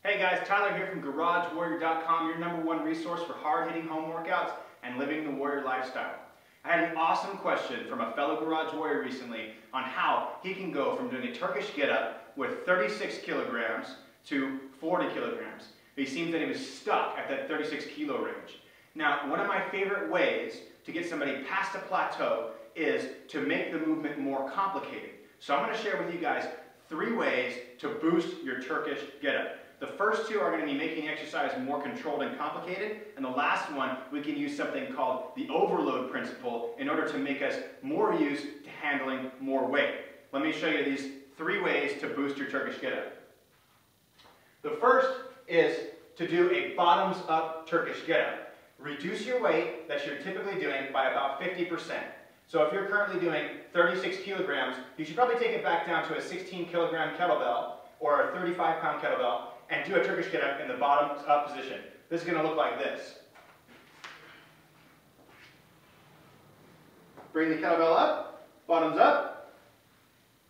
Hey guys, Tyler here from GarageWarrior.com, your #1 resource for hard-hitting home workouts and living the warrior lifestyle. I had an awesome question from a fellow Garage Warrior recently on how he can go from doing a Turkish Get Up with 36 kilograms to 40 kilograms. He seems that he was stuck at that 36 kilo range. Now, one of my favorite ways to get somebody past a plateau is to make the movement more complicated. So I'm going to share with you guys 3 ways to boost your Turkish Get Up. The first 2 are going to be making the exercise more controlled and complicated, and the last one, we can use something called the overload principle in order to make us more used to handling more weight. Let me show you these 3 ways to boost your Turkish Get Up. The first is to do a bottoms up Turkish Get Up. Reduce your weight that you're typically doing by about 50%. So if you're currently doing 36 kilograms, you should probably take it back down to a 16 kilogram kettlebell or a 35-pound kettlebell and do a Turkish Get Up in the bottoms up position. This is going to look like this. Bring the kettlebell up, bottoms up,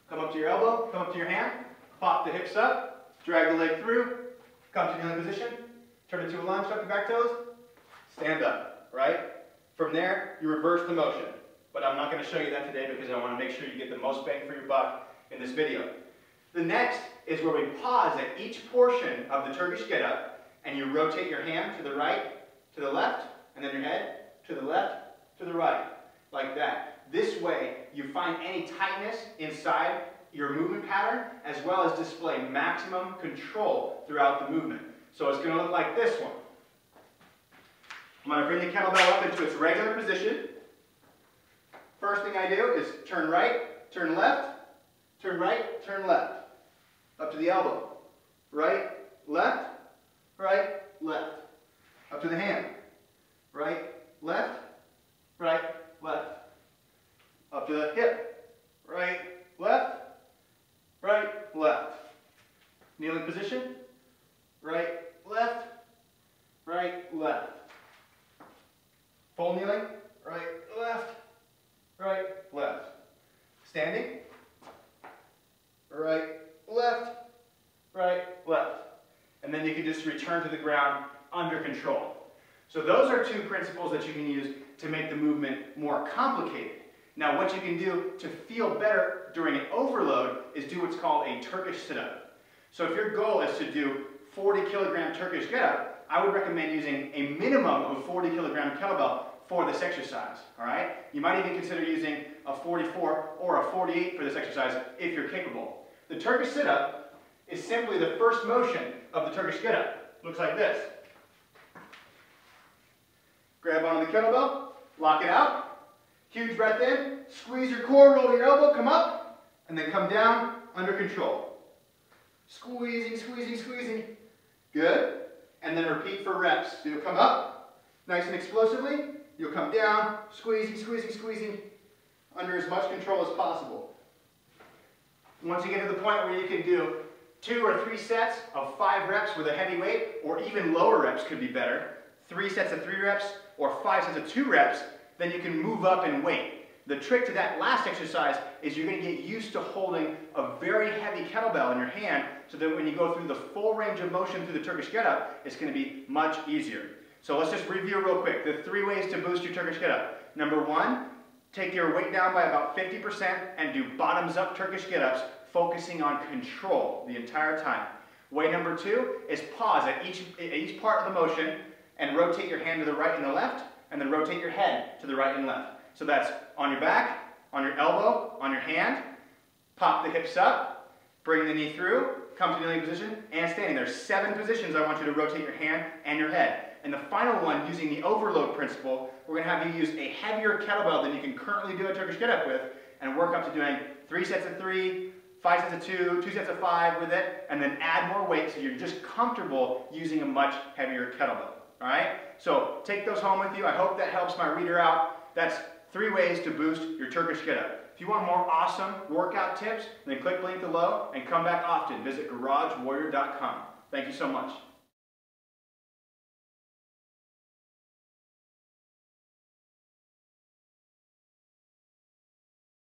come up to your elbow, come up to your hand, pop the hips up, drag the leg through, come to kneeling position, turn it to a lunge, tuck the back toes, stand up, right? From there, you reverse the motion. But I'm not going to show you that today because I want to make sure you get the most bang for your buck in this video. The next is where we pause at each portion of the Turkish Get Up and you rotate your hand to the right, to the left, and then your head to the left, to the right, like that. This way, you find any tightness inside your movement pattern as well as display maximum control throughout the movement. So it's going to look like this one. I'm going to bring the kettlebell up into its regular position. First thing I do is turn right, turn left, turn right, turn left. Up to the elbow. Right, left, left. Up to the hand. Right, left, left. Up to the hip. Right, left, left. Kneeling position. Right, left, left. Full kneeling. Right, left. Standing. Right, left. And then you can just return to the ground under control. So those are 2 principles that you can use to make the movement more complicated. Now what you can do to feel better during an overload is do what's called a Turkish Sit Up. So if your goal is to do 40 kilogram Turkish Get Up, I would recommend using a minimum of a 40 kilogram kettlebell for this exercise, all right? You might even consider using a 44 or a 48 for this exercise if you're capable. The Turkish Sit Up is simply the first motion of the Turkish Get Up. Looks like this. Grab onto the kettlebell, lock it out, huge breath in, squeeze your core, roll your elbow, come up, and then come down under control. Squeezing, squeezing, squeezing. Good. And then repeat for reps. So you'll come up, nice and explosively. You'll come down, squeezing, squeezing, squeezing, under as much control as possible. Once you get to the point where you can do 2 or 3 sets of 5 reps with a heavy weight, or even lower reps could be better, 3 sets of 3 reps, or 5 sets of 2 reps, then you can move up in weight. The trick to that last exercise is you're going to get used to holding a very heavy kettlebell in your hand so that when you go through the full range of motion through the Turkish Get Up, it's going to be much easier. So let's just review real quick the 3 ways to boost your Turkish Get Up. Number 1, take your weight down by about 50% and do bottoms up Turkish Get Ups, focusing on control the entire time. Way number 2 is pause at each part of the motion and rotate your hand to the right and the left, and then rotate your head to the right and left. So that's on your back, on your elbow, on your hand, pop the hips up, bring the knee through, come to kneeling position, and standing. There's 7 positions I want you to rotate your hand and your head. And the final one, using the overload principle, we're going to have you use a heavier kettlebell than you can currently do a Turkish Get Up with, and work up to doing 3 sets of 3, 5 sets of 2, 2 sets of 5 with it, and then add more weight so you're just comfortable using a much heavier kettlebell. All right? So take those home with you. I hope that helps my reader out. That's 3 ways to boost your Turkish Get Up. If you want more awesome workout tips, then click the link below and come back often. Visit GarageWarrior.com. Thank you so much.